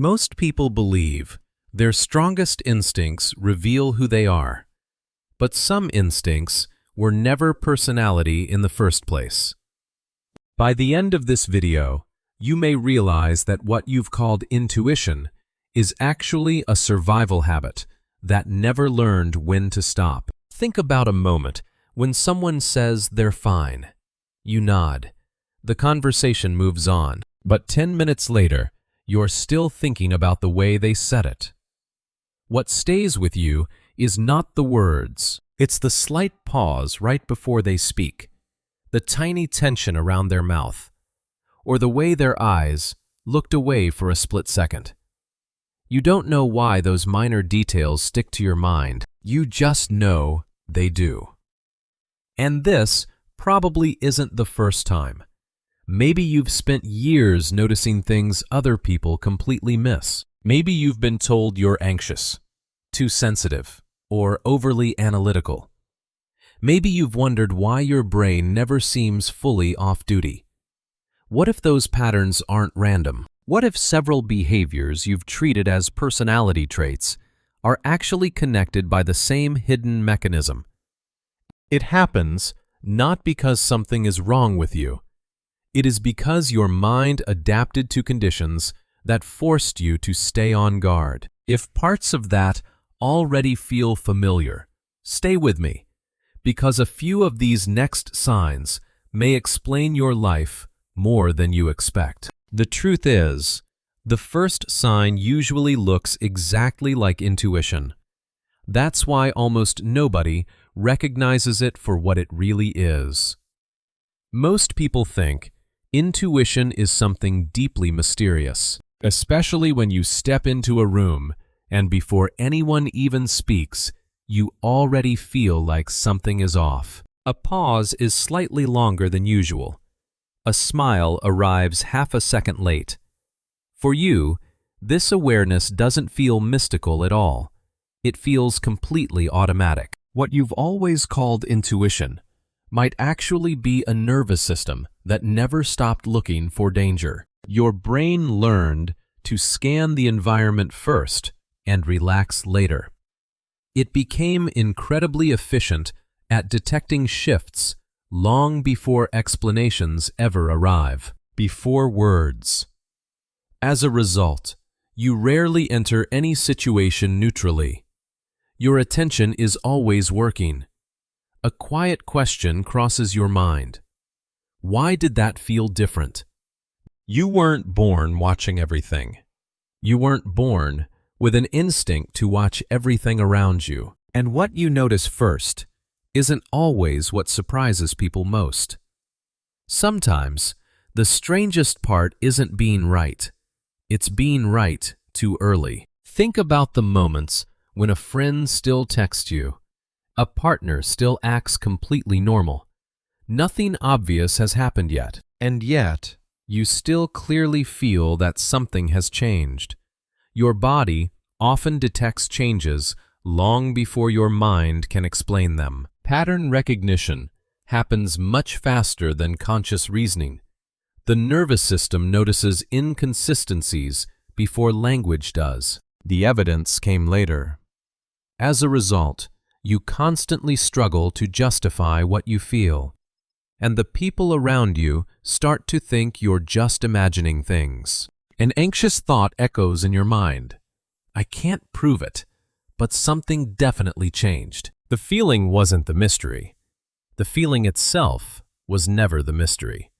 Most people believe their strongest instincts reveal who they are, but some instincts were never personality in the first place. By the end of this video, you may realize that what you've called intuition is actually a survival habit that never learned when to stop. Think about a moment when someone says they're fine. You nod. The conversation moves on, but 10 minutes later, you're still thinking about the way they said it. What stays with you is not the words. It's the slight pause right before they speak, the tiny tension around their mouth, or the way their eyes looked away for a split second. You don't know why those minor details stick to your mind. You just know they do. And this probably isn't the first time. Maybe you've spent years noticing things other people completely miss. Maybe you've been told you're anxious, too sensitive, or overly analytical. Maybe you've wondered why your brain never seems fully off duty. What if those patterns aren't random? What if several behaviors you've treated as personality traits are actually connected by the same hidden mechanism? It happens not because something is wrong with you. It is because your mind adapted to conditions that forced you to stay on guard. If parts of that already feel familiar, stay with me, because a few of these next signs may explain your life more than you expect. The truth is, the first sign usually looks exactly like intuition. That's why almost nobody recognizes it for what it really is. Most people think intuition is something deeply mysterious, especially when you step into a room and before anyone even speaks, you already feel like something is off. A pause is slightly longer than usual. A smile arrives half a second late. For you, this awareness doesn't feel mystical at all. It feels completely automatic. What you've always called intuition might actually be a nervous system that never stopped looking for danger. Your brain learned to scan the environment first and relax later. It became incredibly efficient at detecting shifts long before explanations ever arrive, before words. As a result, you rarely enter any situation neutrally. Your attention is always working. A quiet question crosses your mind. Why did that feel different? You weren't born watching everything. You weren't born with an instinct to watch everything around you. And what you notice first isn't always what surprises people most. Sometimes, the strangest part isn't being right. It's being right too early. Think about the moments when a friend still texts you. A partner still acts completely normal. Nothing obvious has happened yet, and yet you still clearly feel that something has changed. Your body often detects changes long before your mind can explain them. Pattern recognition happens much faster than conscious reasoning. The nervous system notices inconsistencies before language does. The evidence came later. As a result, you constantly struggle to justify what you feel, and the people around you start to think you're just imagining things. An anxious thought echoes in your mind. I can't prove it, but something definitely changed. The feeling wasn't the mystery. The feeling itself was never the mystery.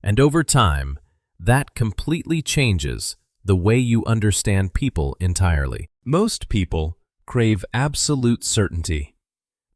And over time, that completely changes the way you understand people entirely. Most people crave absolute certainty,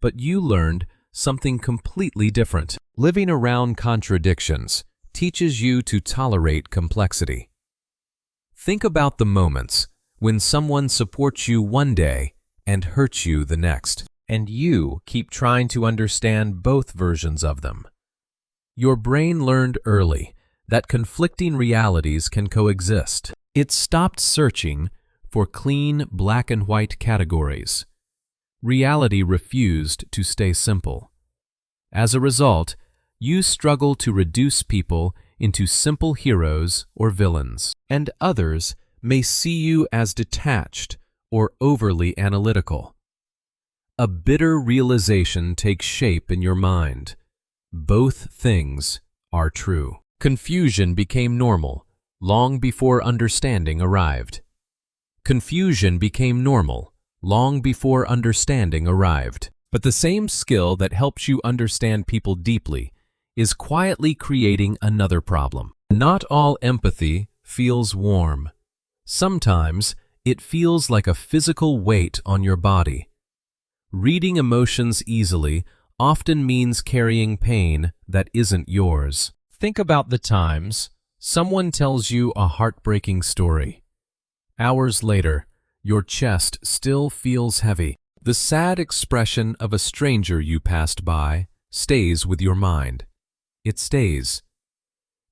but you learned something completely different. Living around contradictions teaches you to tolerate complexity. Think about the moments when someone supports you one day and hurts you the next, and you keep trying to understand both versions of them. Your brain learned early that conflicting realities can coexist. It stopped searching for clean black and white categories. Reality refused to stay simple. As a result, you struggle to reduce people into simple heroes or villains, and others may see you as detached or overly analytical. A bitter realization takes shape in your mind. Both things are true. Confusion became normal long before understanding arrived. Confusion became normal long before understanding arrived. But the same skill that helps you understand people deeply is quietly creating another problem. Not all empathy feels warm. Sometimes it feels like a physical weight on your body. Reading emotions easily often means carrying pain that isn't yours. Think about the times someone tells you a heartbreaking story. Hours later, your chest still feels heavy. The sad expression of a stranger you passed by stays with your mind. It stays.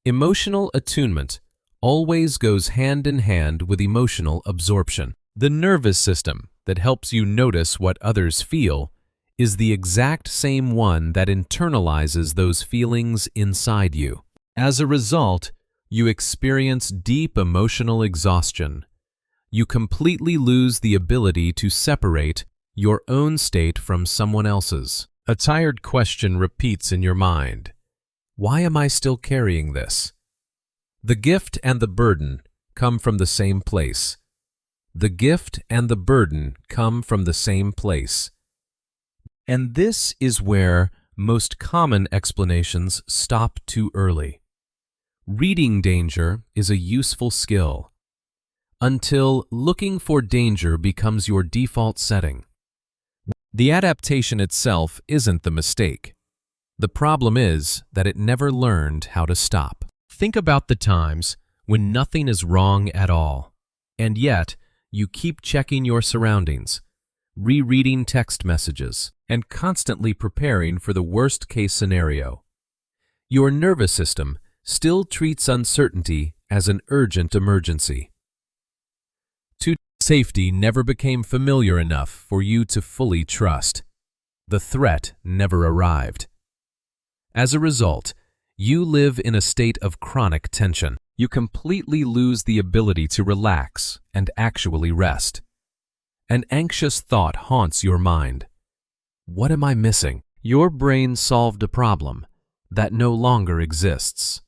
Emotional attunement always goes hand in hand with emotional absorption. The nervous system that helps you notice what others feel is the exact same one that internalizes those feelings inside you. As a result, you experience deep emotional exhaustion. You completely lose the ability to separate your own state from someone else's. A tired question repeats in your mind. Why am I still carrying this? The gift and the burden come from the same place. The gift and the burden come from the same place. And this is where most common explanations stop too early. Reading danger is a useful skill until looking for danger becomes your default setting. The adaptation itself isn't the mistake. The problem is that it never learned how to stop. Think about the times when nothing is wrong at all, and yet you keep checking your surroundings, rereading text messages, and constantly preparing for the worst-case scenario. Your nervous system still treats uncertainty as an urgent emergency. Safety never became familiar enough for you to fully trust. The threat never arrived. As a result, you live in a state of chronic tension. You completely lose the ability to relax and actually rest. An anxious thought haunts your mind. What am I missing? Your brain solved a problem that no longer exists.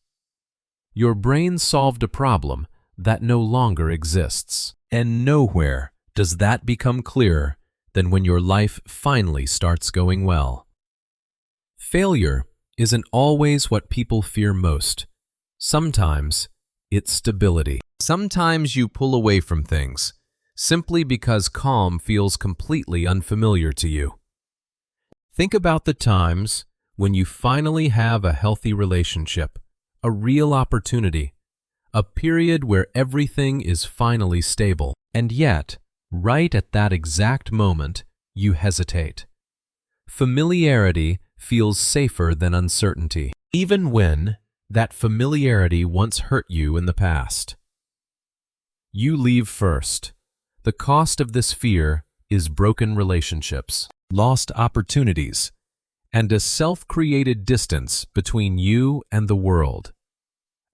Your brain solved a problem that no longer exists. And nowhere does that become clearer than when your life finally starts going well. Failure isn't always what people fear most. Sometimes it's stability. Sometimes you pull away from things simply because calm feels completely unfamiliar to you. Think about the times when you finally have a healthy relationship, a real opportunity, a period where everything is finally stable, and yet, right at that exact moment, you hesitate. Familiarity feels safer than uncertainty, even when that familiarity once hurt you in the past. You leave first. The cost of this fear is broken relationships, lost opportunities, and a self-created distance between you and the world.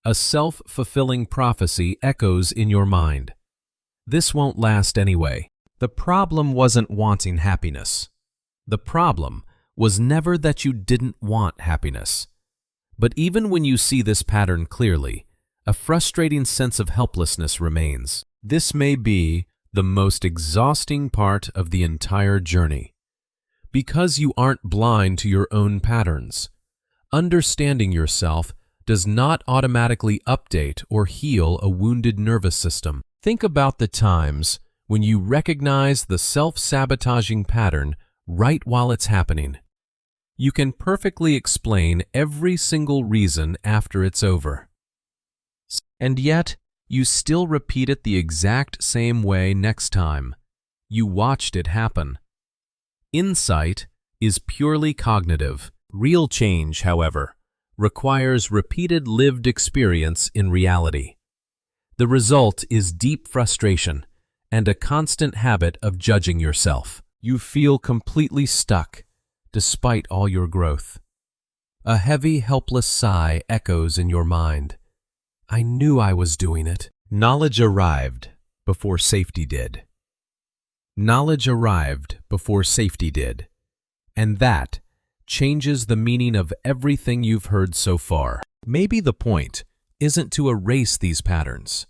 A self-fulfilling prophecy echoes in your mind. This won't last anyway. The problem wasn't wanting happiness. The problem was never that you didn't want happiness. But even when you see this pattern clearly, a frustrating sense of helplessness remains. This may be the most exhausting part of the entire journey. Because you aren't blind to your own patterns, understanding yourself does not automatically update or heal a wounded nervous system. Think about the times when you recognize the self-sabotaging pattern right while it's happening. You can perfectly explain every single reason after it's over. And yet, you still repeat it the exact same way next time. You watched it happen. Insight is purely cognitive. Real change, however, requires repeated lived experience in reality. The result is deep frustration and a constant habit of judging yourself. You feel completely stuck, despite all your growth. A heavy, helpless sigh echoes in your mind. I knew I was doing it. Knowledge arrived, before safety did. Knowledge arrived before safety did. And that changes the meaning of everything you've heard so far. Maybe the point isn't to erase these patterns.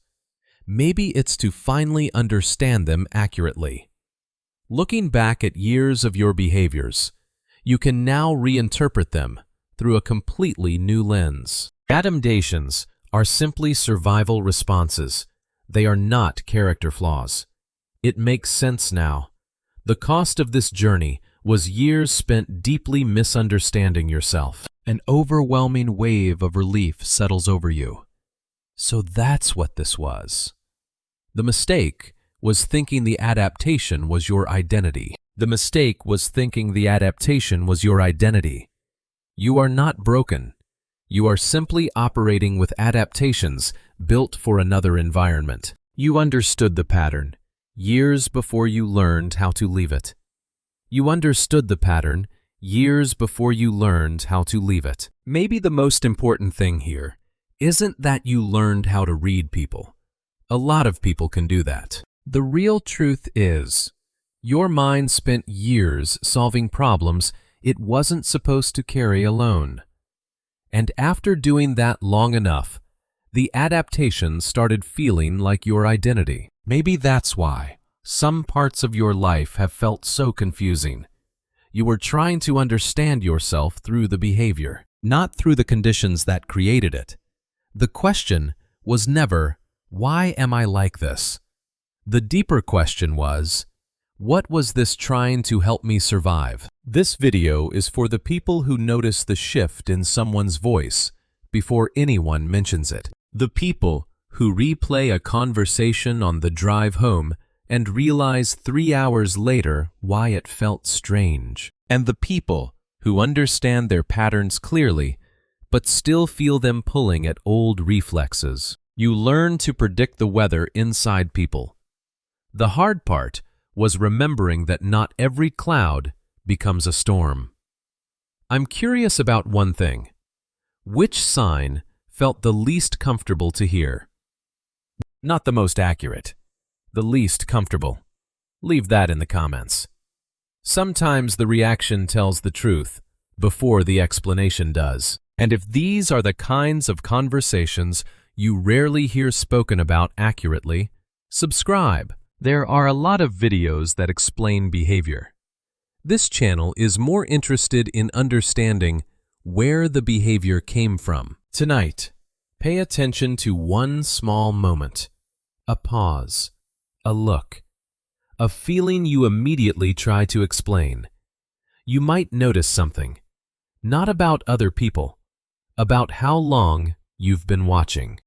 Maybe it's to finally understand them accurately. Looking back at years of your behaviors, you can now reinterpret them through a completely new lens. Adaptations are simply survival responses. They are not character flaws. It makes sense now. The cost of this journey was years spent deeply misunderstanding yourself. An overwhelming wave of relief settles over you. So that's what this was. The mistake was thinking the adaptation was your identity. The mistake was thinking the adaptation was your identity. You are not broken. You are simply operating with adaptations built for another environment. You understood the pattern years before you learned how to leave it. You understood the pattern years before you learned how to leave it. Maybe the most important thing here isn't that you learned how to read people. A lot of people can do that. The real truth is, your mind spent years solving problems it wasn't supposed to carry alone. And after doing that long enough, the adaptation started feeling like your identity. Maybe that's why some parts of your life have felt so confusing. You were trying to understand yourself through the behavior, not through the conditions that created it. The question was never, why am I like this? The deeper question was, what was this trying to help me survive? This video is for the people who notice the shift in someone's voice before anyone mentions it. The people who replay a conversation on the drive home and realize 3 hours later why it felt strange. And the people who understand their patterns clearly but still feel them pulling at old reflexes. You learn to predict the weather inside people. The hard part was remembering that not every cloud becomes a storm. I'm curious about one thing. Which sign felt the least comfortable to hear? Not the most accurate. The least comfortable. Leave that in the comments. Sometimes the reaction tells the truth before the explanation does. And if these are the kinds of conversations you rarely hear spoken about accurately, subscribe. There are a lot of videos that explain behavior. This channel is more interested in understanding where the behavior came from. Tonight, pay attention to one small moment, a pause, a look, a feeling you immediately try to explain. You might notice something, not about other people, about how long you've been watching.